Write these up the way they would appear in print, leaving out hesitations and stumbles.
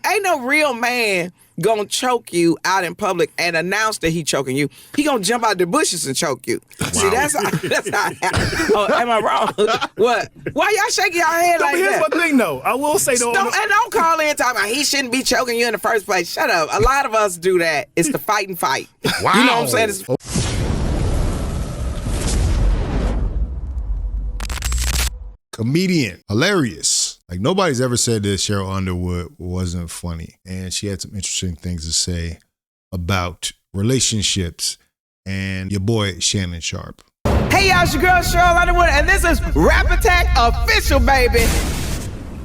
ain't no real man gonna choke you out in public and announce that he choking you. He gonna jump out the bushes and choke you. Wow. See, that's how it happens. Oh, am I wrong? What? Why y'all shaking y'all head like here's that? Here's my thing, though. I will say, though. Don't call in talking about he shouldn't be choking you in the first place. Shut up. A lot of us do that. It's the fight and fight. Wow. You know what I'm saying? Comedian. Hilarious. Like, nobody's ever said that Sheryl Underwood wasn't funny. And she had some interesting things to say about relationships and your boy, Shannon Sharpe. Hey, y'all, it's your girl, Sheryl Underwood, and this is Rap Attack Official, baby.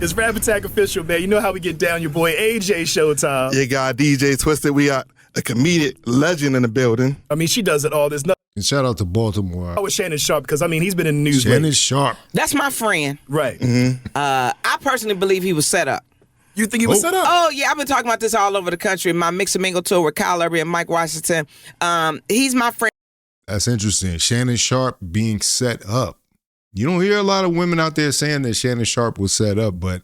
It's Rap Attack Official, man. You know how we get down, your boy AJ Showtime. You got DJ Twisted. We got a comedic legend in the building. I mean, she does it all. There's nothing. And shout out to Baltimore. I was Shannon Sharpe because, I mean, he's been in the news Shannon lately. Sharpe. That's my friend. Right. Mm-hmm. I personally believe he was set up. You think he was set up? Oh, yeah. I've been talking about this all over the country. My Mix and Mingle tour with Kyle Irby and Mike Washington. He's my friend. That's interesting. Shannon Sharpe being set up. You don't hear a lot of women out there saying that Shannon Sharpe was set up, but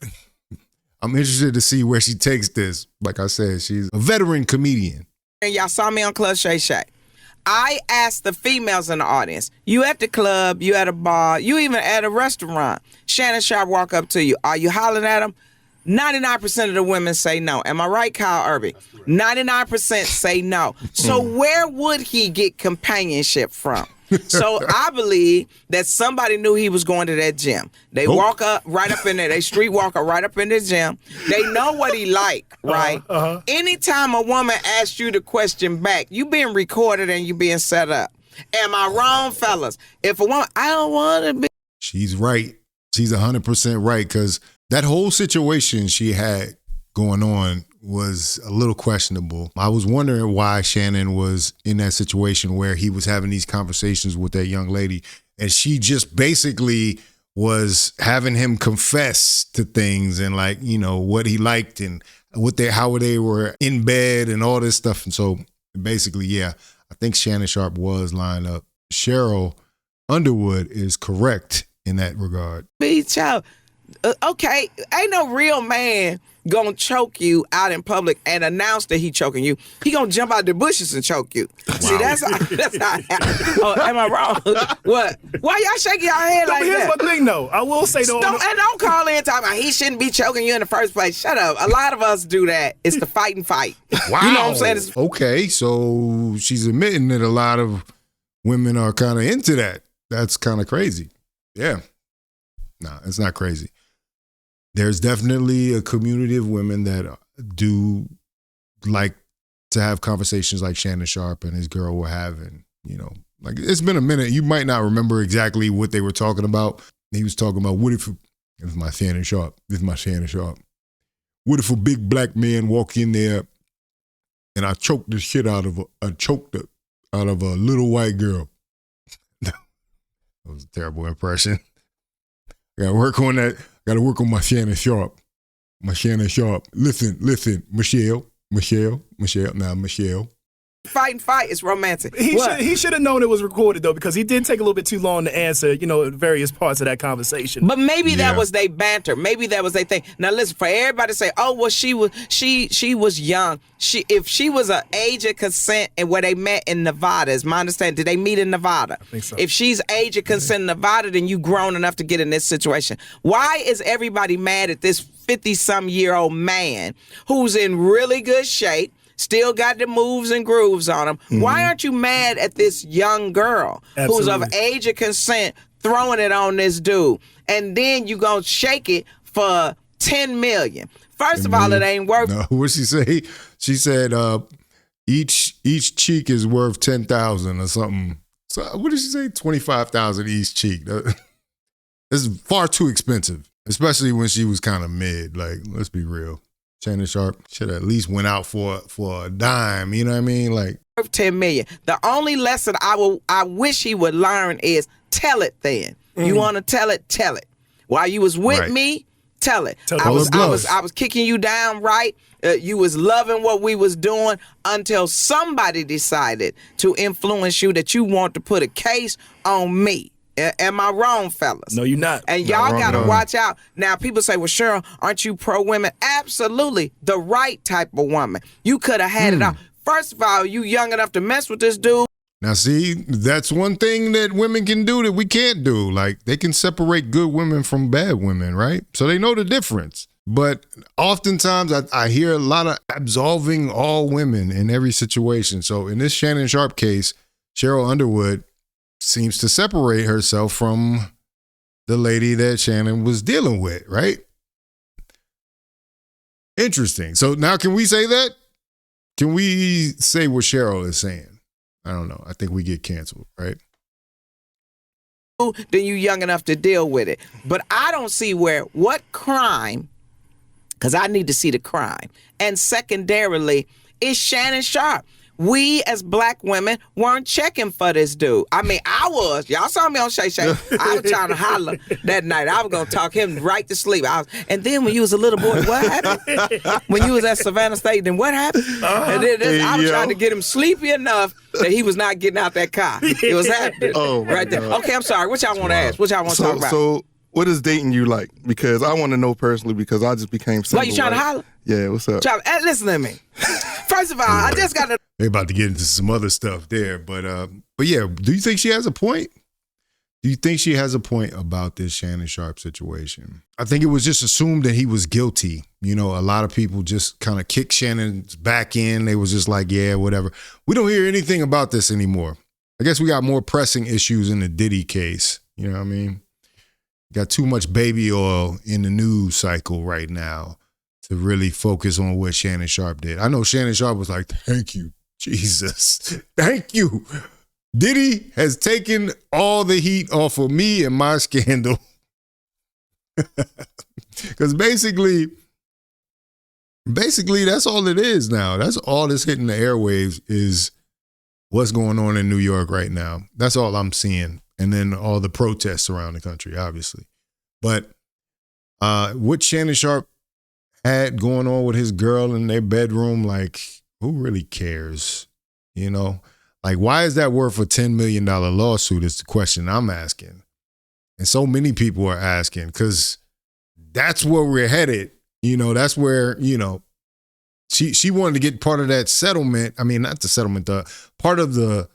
I'm interested to see where she takes this. Like I said, she's a veteran comedian. And y'all saw me on Club Shay Shay. I asked the females in the audience, you at the club, you at a bar, you even at a restaurant. Shannon Sharpe walk up to you. Are you hollering at him? 99% of the women say no. Am I right, Kyle Irby? 99% say no. So where would he get companionship from? So I believe that somebody knew he was going to that gym. They walk up right up in there. They street walker right up in the gym. They know what he like, right? Anytime a woman asks you the question back, you being recorded and you being set up. Am I wrong, fellas? If a woman, I don't want to be. She's right. She's 100% right, because that whole situation she had going on was a little questionable. I was wondering why Shannon was in that situation where he was having these conversations with that young lady, and she just basically was having him confess to things and, like, you know, what he liked and how they were in bed and all this stuff. And so basically, yeah, I think Shannon Sharpe was lined up. Sheryl Underwood is correct in that regard. Beach out. Okay, ain't no real man gonna choke you out in public and announce that he choking you. He gonna jump out the bushes and choke you. Wow. See, that's how it happens. Oh, am I wrong? What? Why y'all shaking y'all head like here's that? My thing, though. I will say, though. Don't call in talking about he shouldn't be choking you in the first place. Shut up. A lot of us do that. It's the fight and fight. Wow. You know what I'm saying? Okay, so she's admitting that a lot of women are kind of into that. That's kind of crazy. Yeah. Nah, it's not crazy. There's definitely a community of women that do like to have conversations like Shannon Sharpe and his girl were having, you know. Like, it's been a minute. You might not remember exactly what they were talking about. He was talking about, what if my Shannon Sharpe. What if a big black man walk in there and I choked the shit out of a little white girl? That was a terrible impression. I gotta work on that. Gotta work on my Shannon Sharpe. Listen, Michelle. Fight and fight is romantic. He should have known it was recorded, though, because he did take a little bit too long to answer, you know, various parts of that conversation. But maybe that was their banter. Maybe that was their thing. Now listen, for everybody to say, oh, well, she was young. If she was an age of consent and where they met in Nevada, is my understanding. Did they meet in Nevada? I think so. If she's age of consent in Nevada, then you grown enough to get in this situation. Why is everybody mad at this 50-some-year-old man who's in really good shape, still got the moves and grooves on him? Mm-hmm. Why aren't you mad at this young girl who's of age of consent throwing it on this dude? And then you gonna shake it for $10 million. First of all, it ain't worth. No, what'd she say? She said each cheek is worth $10,000 or something. So what did she say? $25,000 each cheek. It's far too expensive, especially when she was kind of mid. Like, let's be real. Shannon Sharpe should have at least went out for a dime. You know what I mean? Like, $10 million. The only lesson I wish he would learn is tell it. Then you want to tell it. While you was with me, tell it. I was kicking you down, right? You was loving what we was doing until somebody decided to influence you that you want to put a case on me. Am I wrong, fellas? No, you're not. And Not y'all wrong got at to all. watch out. Now, people say, well, Sheryl, aren't you pro-women? Absolutely. The right type of woman. You could have had it all. First of all, you young enough to mess with this dude. Now, see, that's one thing that women can do that we can't do. Like, they can separate good women from bad women, right? So they know the difference. But oftentimes I hear a lot of absolving all women in every situation. So in this Shannon Sharpe case, Sheryl Underwood seems to separate herself from the lady that Shannon was dealing with, right? Interesting. So now can we say that? Can we say what Sheryl is saying? I don't know. I think we get canceled, right? Then you young enough to deal with it. But I don't see what crime, because I need to see the crime. And secondarily, is Shannon Sharpe. We as black women weren't checking for this dude. I mean, I was. Y'all saw me on Shay Shay. I was trying to holler that night. I was going to talk him right to sleep. And then when you was a little boy, what happened? When you was at Savannah State, then what happened? And then I was trying to get him sleepy enough that he was not getting out that car. It was happening right there. Okay, I'm sorry. What y'all want to ask? What y'all want to talk about? So, what is dating you like? Because I want to know personally, because I just became single. Why you trying to holler? Yeah, what's up? Listen to me. First of all, I just got to... They're about to get into some other stuff there. But yeah, do you think she has a point? Do you think she has a point about this Shannon Sharpe situation? I think it was just assumed that he was guilty. You know, a lot of people just kind of kicked Shannon's back in. They was just like, yeah, whatever. We don't hear anything about this anymore. I guess we got more pressing issues in the Diddy case. You know what I mean? Got too much baby oil in the news cycle right now to really focus on what Shannon Sharpe did. I know Shannon Sharpe was like, thank you, Jesus. Thank you. Diddy has taken all the heat off of me and my scandal. Because basically, that's all it is now. That's all that's hitting the airwaves is what's going on in New York right now. That's all I'm seeing. And then all the protests around the country, obviously. But what Shannon Sharpe had going on with his girl in their bedroom, like, who really cares? You know? Like, why is that worth a $10 million lawsuit is the question I'm asking. And so many people are asking, because that's where we're headed. You know, that's where, you know, she wanted to get part of that settlement. I mean, not the settlement, the part of the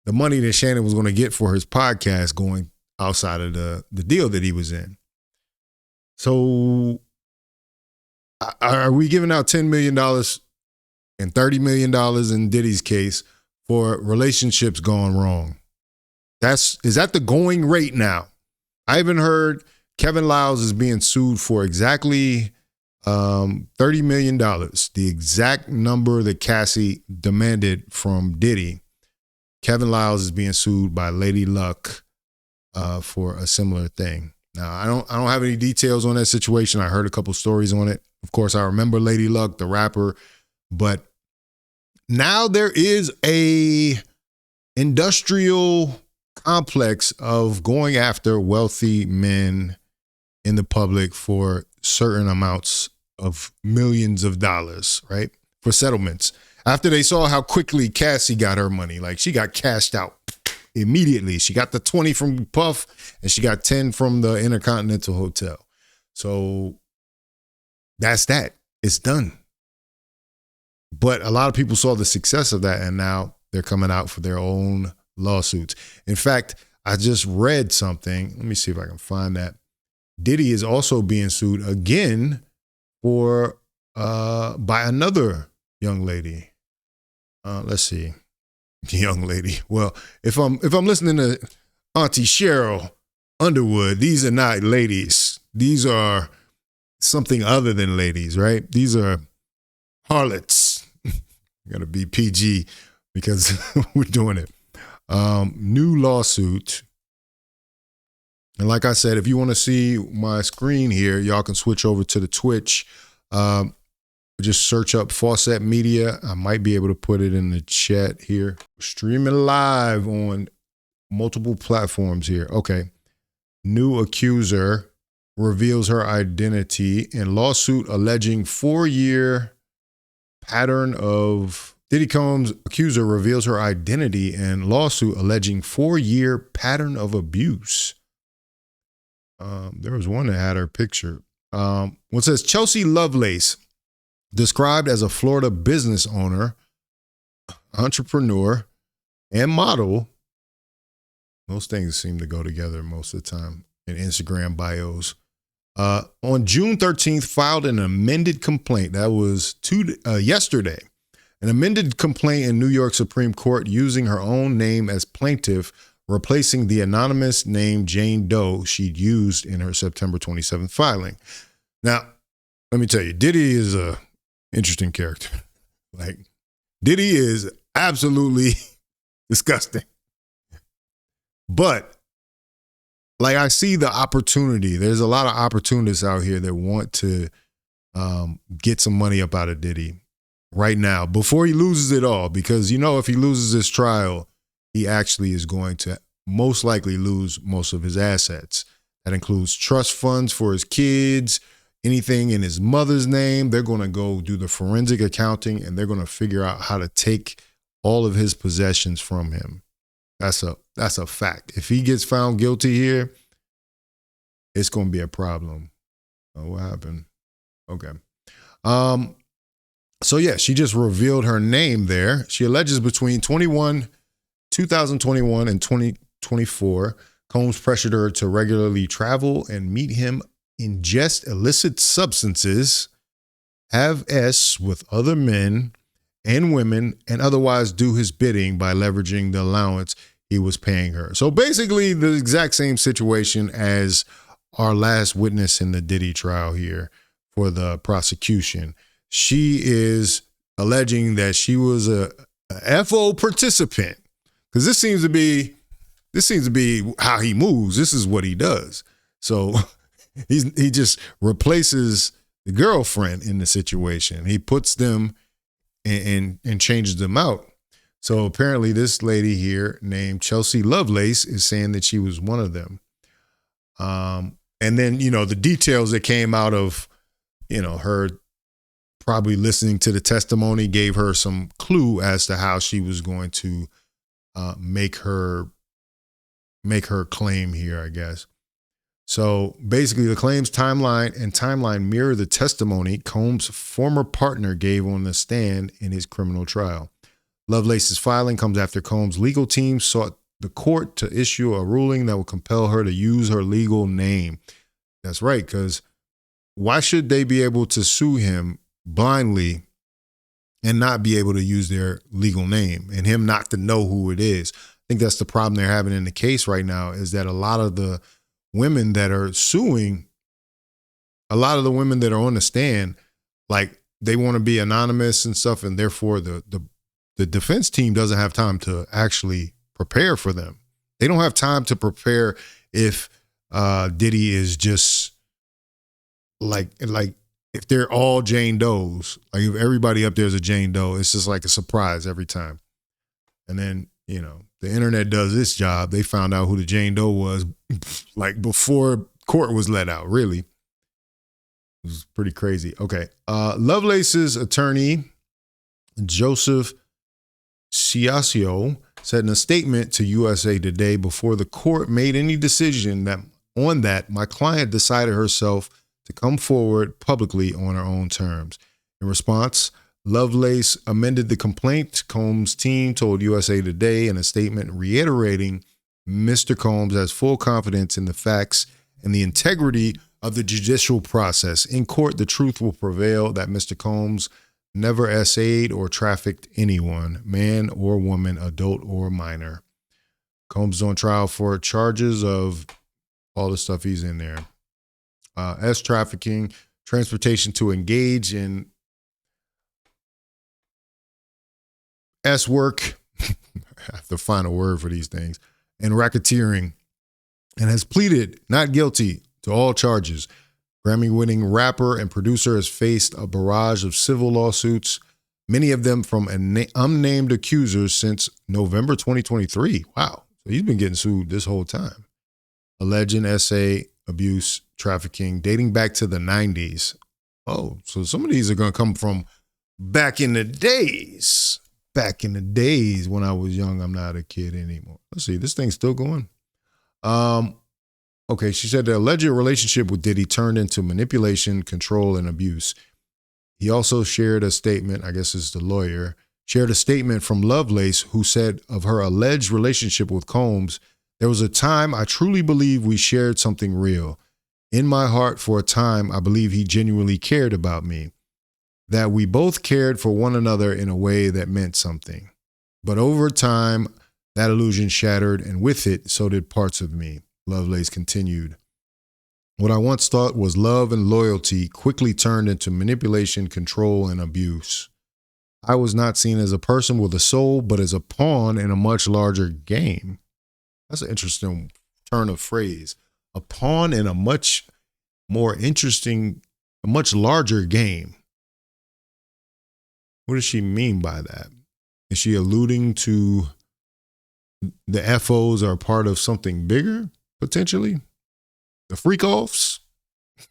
money that Shannon was going to get for his podcast going outside of the deal that he was in. So are we giving out $10 million and $30 million in Diddy's case for relationships gone wrong? Is that the going rate now? I even heard Kevin Liles is being sued for exactly $30 million, the exact number that Cassie demanded from Diddy. Kevin Liles is being sued by Lady Luck for a similar thing. Now, I don't have any details on that situation. I heard a couple stories on it. Of course, I remember Lady Luck, the rapper, but now there is a industrial complex of going after wealthy men in the public for certain amounts of millions of dollars, right? For settlements. After they saw how quickly Cassie got her money, like she got cashed out immediately. She got the 20 from Puff and she got 10 from the Intercontinental Hotel. So that's that. It's done. But a lot of people saw the success of that and now they're coming out for their own lawsuits. In fact, I just read something. Let me see if I can find that. Diddy is also being sued again for by another young lady. Let's see. Young lady. Well, if I'm listening to Auntie Sheryl Underwood, these are not ladies. These are something other than ladies, right? These are harlots. Gotta be PG because we're doing it. New lawsuit. And like I said, if you want to see my screen here, y'all can switch over to the Twitch. Just search up Fawcett Media. I might be able to put it in the chat here. Streaming live on multiple platforms here. Okay. New accuser reveals her identity in lawsuit alleging 4-year pattern of Diddy Combs' accuser reveals her identity in lawsuit alleging 4-year pattern of abuse. There was one that had her picture. One says Chelsea Lovelace, described as a Florida business owner, entrepreneur, and model. Those things seem to go together most of the time in Instagram bios. On June 13th, filed an amended complaint. That was yesterday. An amended complaint in New York Supreme Court using her own name as plaintiff, replacing the anonymous name Jane Doe she'd used in her September 27th filing. Now, let me tell you, Diddy is a interesting character. Like, Diddy is absolutely disgusting. But, like, I see the opportunity. There's a lot of opportunists out here that want to get some money up out of Diddy right now before he loses it all. Because, if he loses this trial, he actually is going to most likely lose most of his assets. That includes trust funds for his kids, anything in his mother's name. They're going to go do the forensic accounting and they're going to figure out how to take all of his possessions from him. That's a fact. If he gets found guilty here, it's going to be a problem. Oh, what happened? Okay. So yeah, she just revealed her name there. She alleges between 2021 and 2024, Combs pressured her to regularly travel and meet him, ingest illicit substances, have sex with other men and women, and otherwise do his bidding by leveraging the allowance he was paying her. So basically the exact same situation as our last witness in the Diddy trial here for the prosecution. She is alleging that she was a FO participant, because this seems to be how he moves. This is what he does. So he just replaces the girlfriend in the situation. He puts them and changes them out. So apparently this lady here named Chelsea Lovelace is saying that she was one of them. And then, the details that came out of, her probably listening to the testimony gave her some clue as to how she was going to make her claim here, I guess. So basically the claims timeline mirror the testimony Combs' former partner gave on the stand in his criminal trial. Lovelace's filing comes after Combs' legal team sought the court to issue a ruling that will compel her to use her legal name. That's right, because why should they be able to sue him blindly and not be able to use their legal name and him not to know who it is? I think that's the problem they're having in the case right now, is that a lot of the women that are suing, a lot of the women that are on the stand, like, they want to be anonymous and stuff, and therefore the defense team doesn't have time to actually prepare for them. They don't have time to prepare if Diddy is just like if they're all Jane Does, like if everybody up there is a Jane Doe, it's just like a surprise every time. And then, the internet does its job. They found out who the Jane Doe was like before court was let out, really. It was pretty crazy. Okay. Lovelace's attorney, Joseph Ciascio, said in a statement to USA Today, before the court made any decision that my client decided herself to come forward publicly on her own terms. In response, Lovelace amended the complaint. Combs' team told USA Today in a statement reiterating Mr. Combs has full confidence in the facts and the integrity of the judicial process. In court, the truth will prevail that Mr. Combs never essayed or trafficked anyone, man or woman, adult or minor. Combs is on trial for charges of all the stuff he's in there. Trafficking, transportation to engage in work, I have to find a word for these things, and racketeering, and has pleaded not guilty to all charges. Grammy-winning rapper and producer has faced a barrage of civil lawsuits, many of them from unnamed accusers since November 2023. Wow. So he's been getting sued this whole time. Alleging essay, abuse, trafficking, dating back to the 90s. Oh, so some of these are going to come from back in the days. back in the days when I was young. I'm not a kid anymore. Let's see, this thing's still going. Okay, she said the alleged relationship with Diddy turned into manipulation, control, and abuse. He also shared a statement, I guess it's the lawyer, shared a statement from Lovelace, who said of her alleged relationship with Combs, "There was a time I truly believe we shared something real. In my heart, for a time, I believe he genuinely cared about me, that we both cared for one another in a way that meant something. But over time, that illusion shattered, and with it, so did parts of me," Lovelace continued. "What I once thought was love and loyalty quickly turned into manipulation, control, and abuse. I was not seen as a person with a soul, but as a pawn in a much larger game." That's an interesting turn of phrase. A pawn in a much more interesting, a much larger game. What does she mean by that? Is she alluding to the FOs are part of something bigger, potentially? The freak-offs?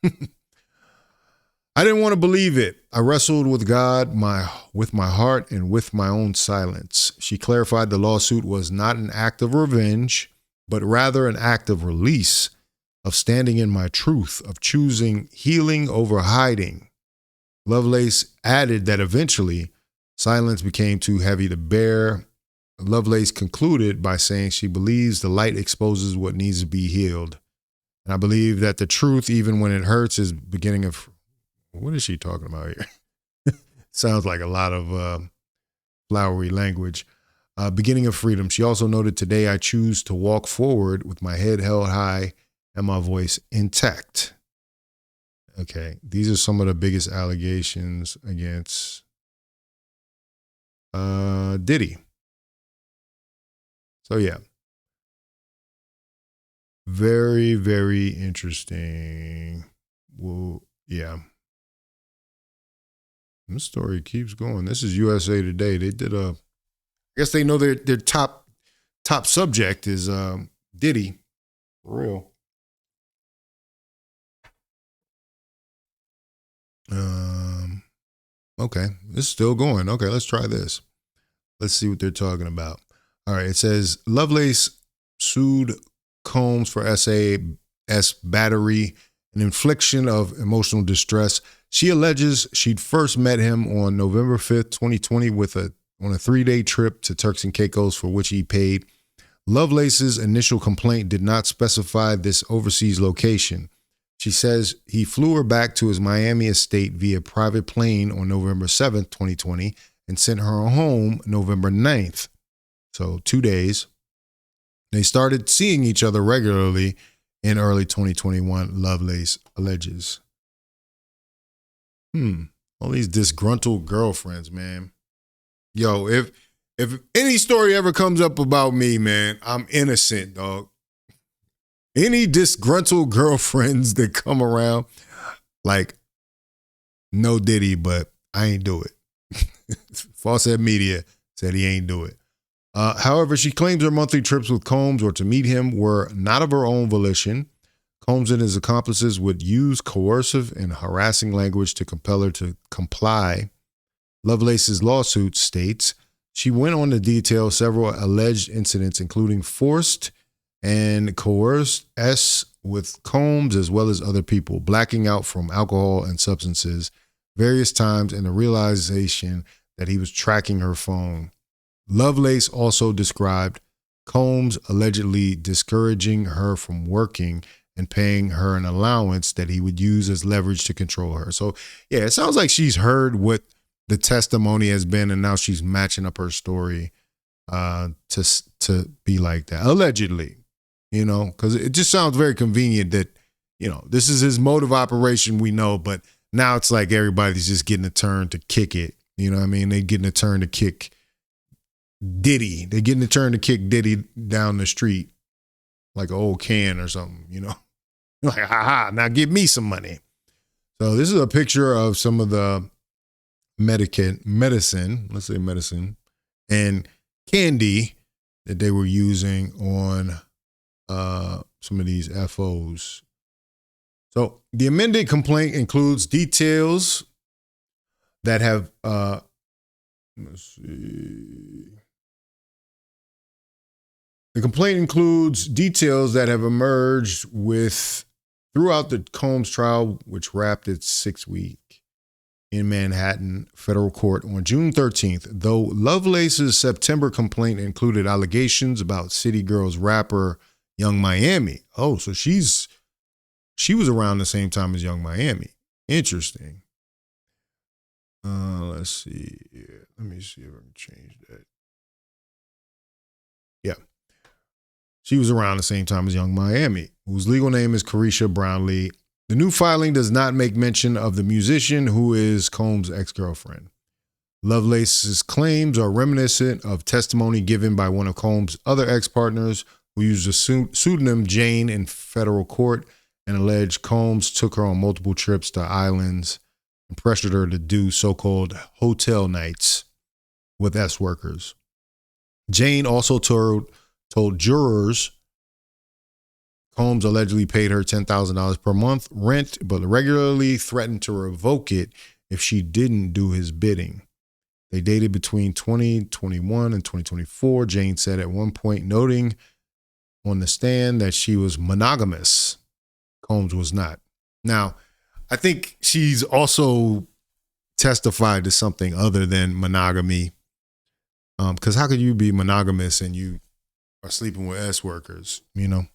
"I didn't want to believe it. I wrestled with God, with my heart, and with my own silence." She clarified the lawsuit was not an act of revenge, but rather an act of release, of standing in my truth, of choosing healing over hiding. Lovelace added that eventually silence became too heavy to bear. Lovelace concluded by saying she believes the light exposes what needs to be healed. "And I believe that the truth, even when it hurts, is beginning of..." What is she talking about here? Sounds like a lot of flowery language. "Beginning of freedom." She also noted, "Today I choose to walk forward with my head held high and my voice intact." Okay, these are some of the biggest allegations against Diddy. So yeah. Very, very interesting. Well, yeah. This story keeps going. This is USA Today. They did I guess they know their top subject is Diddy. For real. Okay, this is still going. Okay, let's try this. Let's see what they're talking about. All right, it says Lovelace sued Combs for SAS battery and infliction of emotional distress. She alleges she'd first met him on November 5th, 2020 on a 3-day trip to Turks and Caicos, for which he paid. Lovelace's initial complaint did not specify this overseas location. She says he flew her back to his Miami estate via private plane on November 7th, 2020, and sent her home November 9th. So 2 days. They started seeing each other regularly in early 2021, Lovelace alleges. All these disgruntled girlfriends, man. Yo, if any story ever comes up about me, man, I'm innocent, dog. Any disgruntled girlfriends that come around, like, no Diddy, but I ain't do it. Fawcett Media said he ain't do it. However, she claims her monthly trips with Combs or to meet him were not of her own volition. Combs and his accomplices would use coercive and harassing language to compel her to comply. Lovelace's lawsuit states she went on to detail several alleged incidents, including forced and coerced with Combs as well as other people, blacking out from alcohol and substances various times, and the realization that he was tracking her phone. Lovelace also described Combs allegedly discouraging her from working and paying her an allowance that he would use as leverage to control her. So, yeah, it sounds like she's heard what the testimony has been, and now she's matching up her story to be like that, allegedly, because it just sounds very convenient that, this is his mode of operation, we know, but now it's like everybody's just getting a turn to kick it. You know what I mean? They're getting a turn to kick Diddy. They're getting a turn to kick Diddy down the street like an old can or something, Like, haha, now give me some money. So this is a picture of some of the medicine, and candy that they were using on some of these FOs. So the amended complaint includes details that have Let's see. The complaint includes details that have emerged throughout the Combs trial, which wrapped its 6-week in Manhattan federal court on June 13th. Though Lovelace's September complaint included allegations about City Girls rapper Young Miami. Oh, so she was around the same time as Young Miami. Interesting. Let's see. Let me see if I can change that. Yeah. She was around the same time as Young Miami, whose legal name is Carisha Brownlee. The new filing does not make mention of the musician who is Combs' ex-girlfriend. Lovelace's claims are reminiscent of testimony given by one of Combs' other ex-partners who used the pseudonym Jane in federal court and alleged Combs took her on multiple trips to islands and pressured her to do so-called hotel nights with S-workers. Jane also told jurors Combs allegedly paid her $10,000 per month rent, but regularly threatened to revoke it if she didn't do his bidding. They dated between 2021 and 2024, Jane said at one point, noting on the stand that she was monogamous. Combs was not. Now, I think she's also testified to something other than monogamy. Because how could you be monogamous and you are sleeping with S-workers, you know?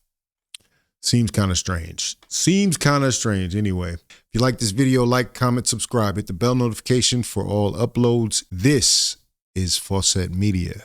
Seems kind of strange. Anyway, if you like this video, like, comment, subscribe. Hit the bell notification for all uploads. This is Fawcett Media.